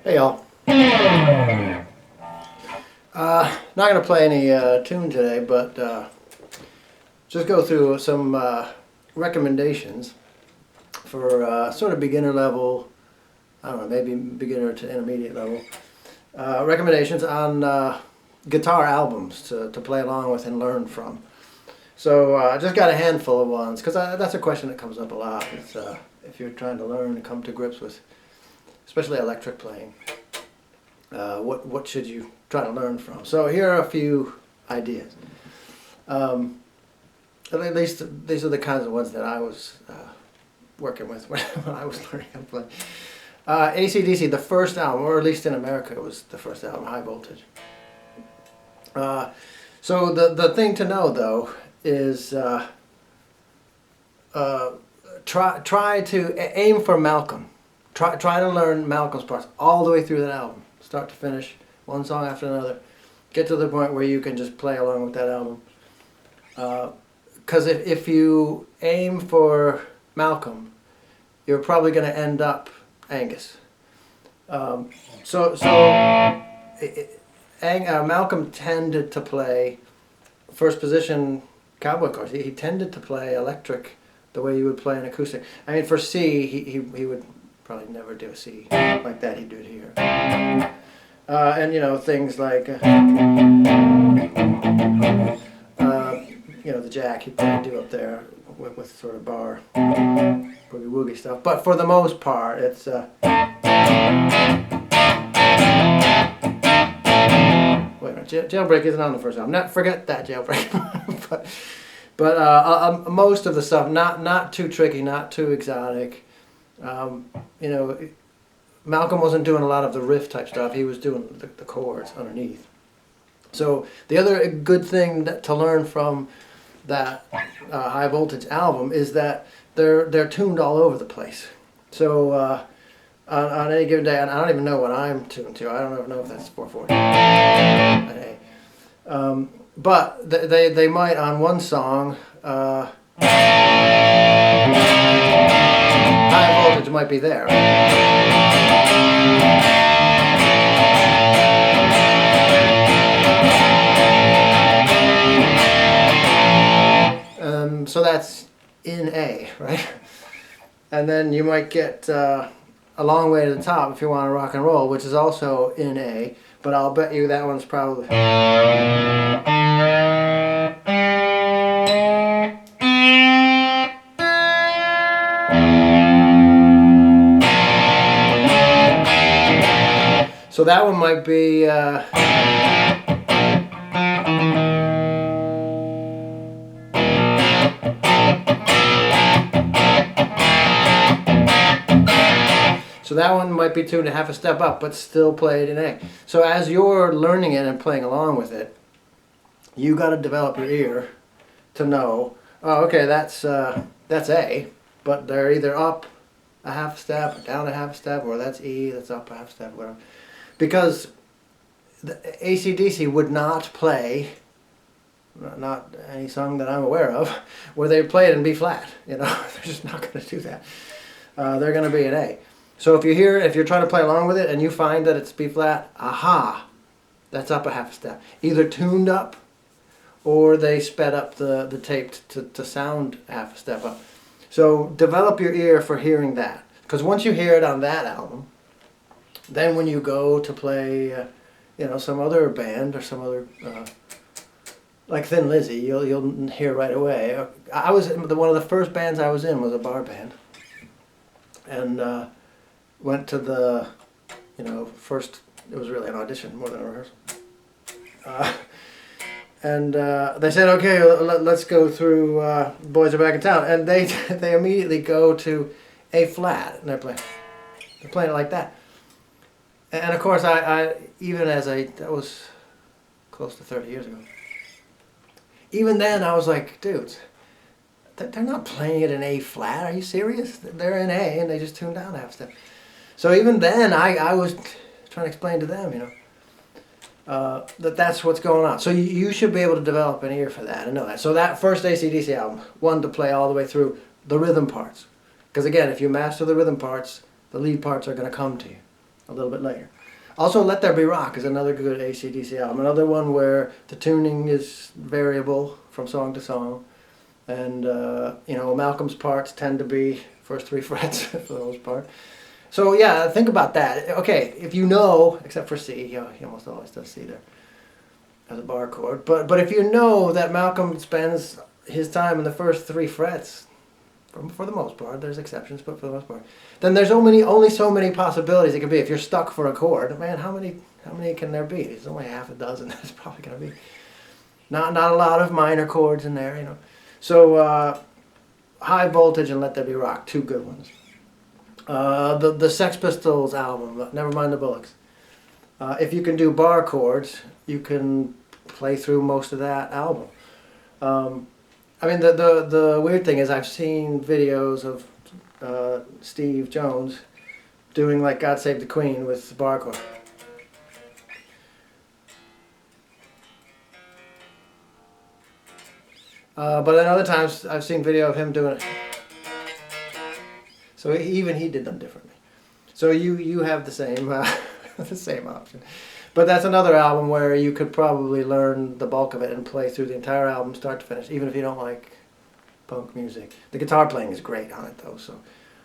Hey y'all. Not going to play any tune today, but just go through some recommendations for sort of beginner level, I don't know, maybe beginner to intermediate level, recommendations on guitar albums to play along with and learn from. So I just got a handful of ones, because that's a question that comes up a lot. It's, if you're trying to learn and come to grips with, especially electric playing, what should you try to learn from? So here are a few ideas. At least these are the kinds of ones that I was working with when I was learning how to play. AC/DC, the first album, or at least in America, it was the first album, High Voltage. So the thing to know though is try to aim for Malcolm. Try to learn Malcolm's parts all the way through that album, start to finish, one song after another. Get to the point where you can just play along with that album. Because if you aim for Malcolm, you're probably going to end up Angus. Malcolm tended to play first position cowboy chords. He tended to play electric the way you would play an acoustic. I mean, for C, he would probably never do a C like that. He'd do it here. And you know, things like you know, the jack he'd probably do up there with sort of bar boogie woogie stuff. But for the most part, it's wait a minute, Jailbreak isn't on the first album. Forget that, Jailbreak. but most of the stuff, not too tricky, not too exotic. You know, Malcolm wasn't doing a lot of the riff type stuff. He was doing the chords underneath. So the other good thing to learn from that High Voltage album is that they're tuned all over the place. So on any given day, and I don't even know what I'm tuned to. I don't even know if that's 440. But they might on one song. High voltage might be there. So that's in A, right? And then you might get a long way to the top if you want to rock and roll, which is also in A, but I'll bet you that one's probably... So that one might be... So that one might be tuned a half a step up, but still played in A. So as you're learning it and playing along with it, you got to develop your ear to know, oh, okay, that's A, but they're either up a half step, or down a half step, or that's E, that's up a half step, whatever. Because the AC/DC would not play, not any song that I'm aware of, where they play it in B flat. You know, they're just not going to do that. They're going to be in A. So if you're trying to play along with it and you find that it's B flat, aha, that's up a half step. Either tuned up, or they sped up the tape to sound half a step up. So develop your ear for hearing that, because once you hear it on that album, then when you go to play, you know, some other band or some other, like Thin Lizzy, you'll hear right away. One of the first bands I was in was a bar band, and went to the, you know, first, it was really an audition more than a rehearsal. And they said, okay, let's go through Boys Are Back in Town. And they immediately go to A flat, and they're playing it like that. And of course, that was close to 30 years ago. Even then, I was like, dudes, they're not playing it in A flat. Are you serious? They're in A, and they just tuned down a half step. So even then, I was trying to explain to them, you know, that's what's going on. So you should be able to develop an ear for that and know that. So that first AC/DC album, one to play all the way through the rhythm parts. Because again, if you master the rhythm parts, the lead parts are going to come to you. a little bit later. Also, Let There Be Rock is another good AC/DC album. Another one where the tuning is variable from song to song. And, you know, Malcolm's parts tend to be first 3 frets for the most part. So, yeah, think about that. Okay, if you know, except for C, he almost always does C there as a bar chord. But if you know that Malcolm spends his time in the first 3 frets, for the most part, there's exceptions, but for the most part, then there's only so many possibilities it could be. If you're stuck for a chord, man, how many can there be? There's only half a dozen. That's probably going to be not a lot of minor chords in there, you know. So High Voltage and Let There Be Rock, 2 good ones. The Sex Pistols album, Nevermind the Bullocks. If you can do bar chords, you can play through most of that album. I mean, the weird thing is I've seen videos of Steve Jones doing like God Save the Queen with bar chord. But then other times I've seen video of him doing it. So even he did them differently. So you have the same the same option. But that's another album where you could probably learn the bulk of it and play through the entire album start to finish, even if you don't like punk music. The guitar playing is great on it though, so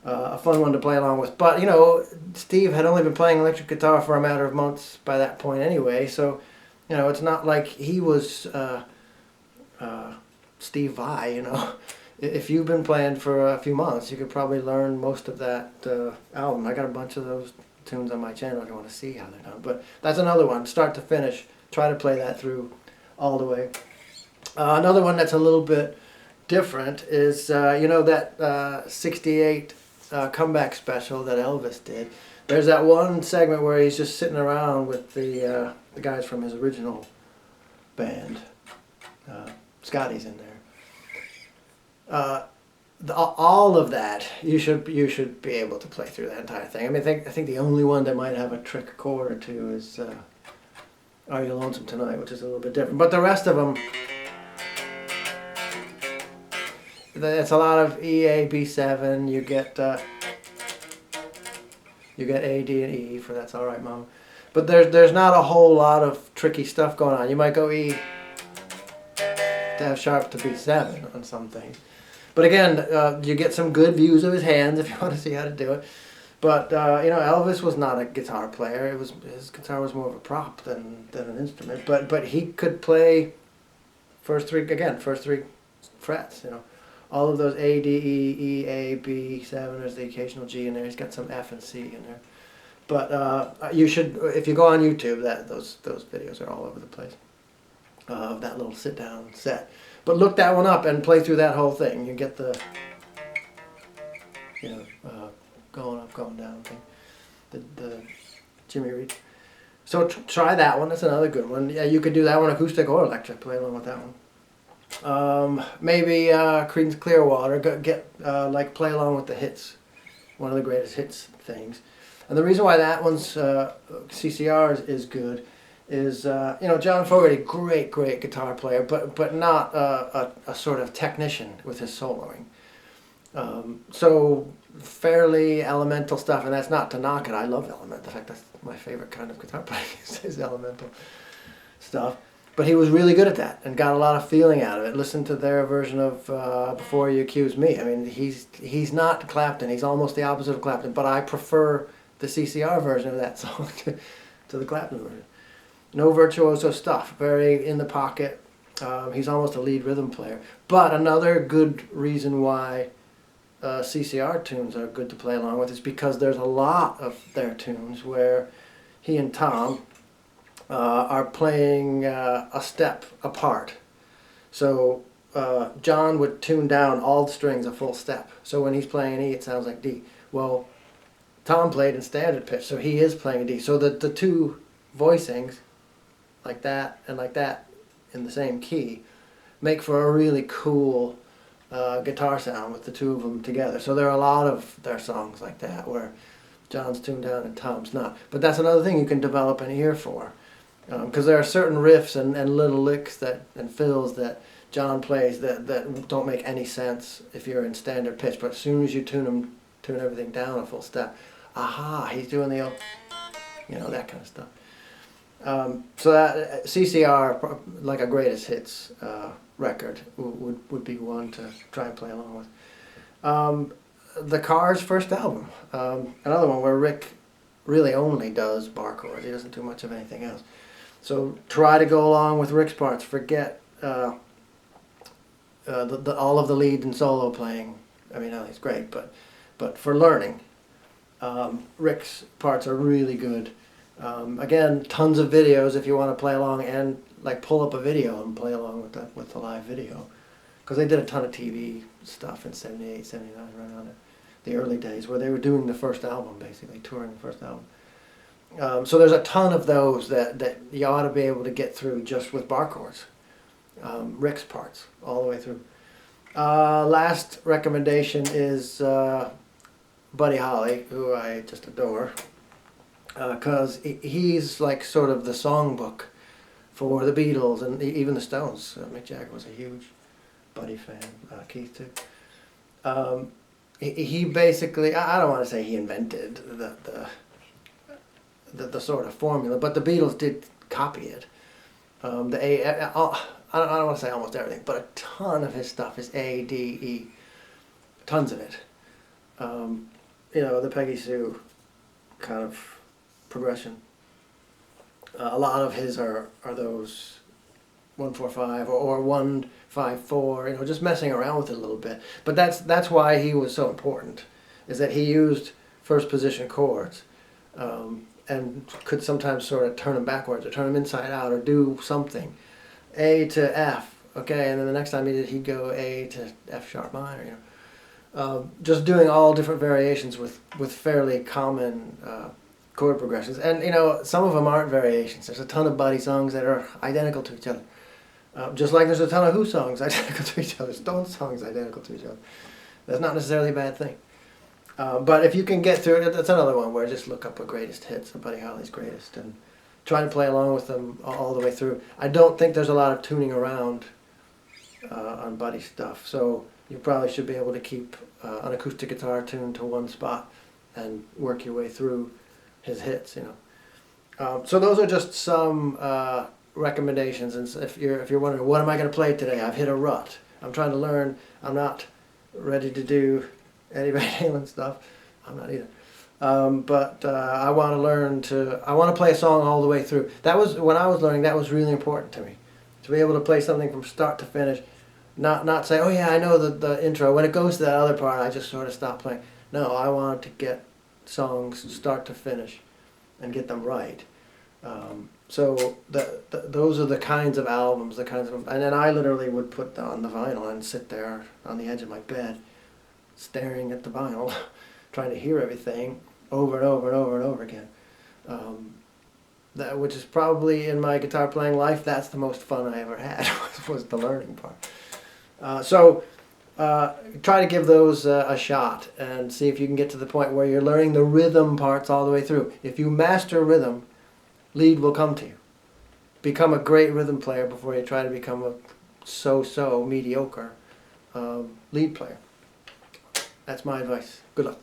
a fun one to play along with. But you know, Steve had only been playing electric guitar for a matter of months by that point anyway, so you know, it's not like he was Steve Vai, you know. If you've been playing for a few months, you could probably learn most of that album. I got a bunch of those tunes on my channel if you want to see how they're done. But that's another one, start to finish. Try to play that through all the way. Another one that's a little bit different is, you know, that 68 comeback special that Elvis did. There's that one segment where he's just sitting around with the guys from his original band. Scotty's in there. All of that, you should be able to play through that entire thing. I mean, I think the only one that might have a trick chord or two is Are You Lonesome Tonight, which is a little bit different. But the rest of them, it's a lot of E, A, B7. You get A, D, and E for That's All Right, Mama. But there's not a whole lot of tricky stuff going on. You might go E to F sharp to B7 on some things. But again, you get some good views of his hands if you want to see how to do it. But you know, Elvis was not a guitar player. His guitar was more of a prop than an instrument. But he could play first three frets. You know, all of those A, D, E, E, A, B, 7. There's the occasional G in there. He's got some F and C in there. But you should, if you go on YouTube, those videos are all over the place of that little sit down set. But look that one up and play through that whole thing. You get the, you know, going up, going down thing, the Jimmy Reed. So try that one. That's another good one. Yeah, you could do that one acoustic or electric. Play along with that one. Maybe Creedence Clearwater. Like play along with the hits. One of the greatest hits things. And the reason why that one's CCR is good is, you know, John Fogerty, great guitar player, but not a sort of technician with his soloing. So fairly elemental stuff, and that's not to knock it. I love elemental. In fact, that's my favorite kind of guitar playing is elemental stuff. But he was really good at that and got a lot of feeling out of it. Listen to their version of Before You Accuse Me. I mean, he's not Clapton. He's almost the opposite of Clapton, but I prefer the CCR version of that song to the Clapton version. No virtuoso stuff, very in the pocket. He's almost a lead rhythm player. But another good reason why CCR tunes are good to play along with is because there's a lot of their tunes where he and Tom are playing a step apart. So John would tune down all the strings a full step. So when he's playing an E, it sounds like D. Well, Tom played in standard pitch, so he is playing a D. So the two voicings, like that and like that, in the same key, make for a really cool guitar sound with the two of them together. So there are a lot of their songs like that where John's tuned down and Tom's not. But that's another thing you can develop an ear for, because there are certain riffs and little licks and fills that John plays that don't make any sense if you're in standard pitch. But as soon as you tune everything down a full step, aha, he's doing the old you know, that kind of stuff. So that CCR, like a greatest hits record, would be one to try and play along with. The Cars' first album, another one where Rick really only does bar chords. He doesn't do much of anything else. So try to go along with Rick's parts. Forget all of the lead and solo playing. I mean, he's great, but for learning, Rick's parts are really good. Again, tons of videos if you want to play along, and like pull up a video and play along with the live video, because they did a ton of TV stuff in '78, '79, right around it, the early days where they were doing the first album, basically touring the first album. So there's a ton of those that you ought to be able to get through just with bar chords. Rick's parts all the way through. Last recommendation is Buddy Holly, who I just adore, because he's like sort of the songbook for the Beatles and even the Stones. Mick Jagger was a huge Buddy fan, Keith too. He basically, I don't want to say he invented the sort of formula, but the Beatles did copy it. I don't want to say almost everything, but a ton of his stuff is A, D, E, tons of it. You know, the Peggy Sue kind of progression. A lot of his are those 1-4-5 or 1-5-4. You know, just messing around with it a little bit. But that's why he was so important, is that he used first position chords, and could sometimes sort of turn them backwards or turn them inside out or do something. A to F, okay, and then the next time he did, he'd go A to F sharp minor. You know, just doing all different variations with fairly common chord progressions. And you know, some of them aren't variations. There's a ton of Buddy songs that are identical to each other, just like there's a ton of Who songs identical to each other, Stones songs identical to each other. That's not necessarily a bad thing. But if you can get through it, that's another one where just look up a greatest hits, Buddy Holly's greatest, and try to play along with them all the way through. I don't think there's a lot of tuning around on Buddy stuff, so you probably should be able to keep an acoustic guitar tuned to one spot and work your way through his hits, you know. So those are just some recommendations, and if you're wondering, what am I going to play today? I've hit a rut. I'm trying to learn. I'm not ready to do Eddie Van Halen stuff. I'm not either. But I want to learn I want to play a song all the way through. That was, when I was learning, that was really important to me. To be able to play something from start to finish. Not say, oh yeah, I know the intro. When it goes to that other part, I just sort of stop playing. No, I wanted to get songs start to finish and get them right. So those are the kinds of albums, and then I literally would put on the vinyl and sit there on the edge of my bed, staring at the vinyl, trying to hear everything over and over and over and over again. Which is probably, in my guitar playing life, that's the most fun I ever had, was the learning part. So try to give those a shot and see if you can get to the point where you're learning the rhythm parts all the way through. If you master rhythm, lead will come to you. Become a great rhythm player before you try to become a so-so mediocre lead player. That's my advice. Good luck.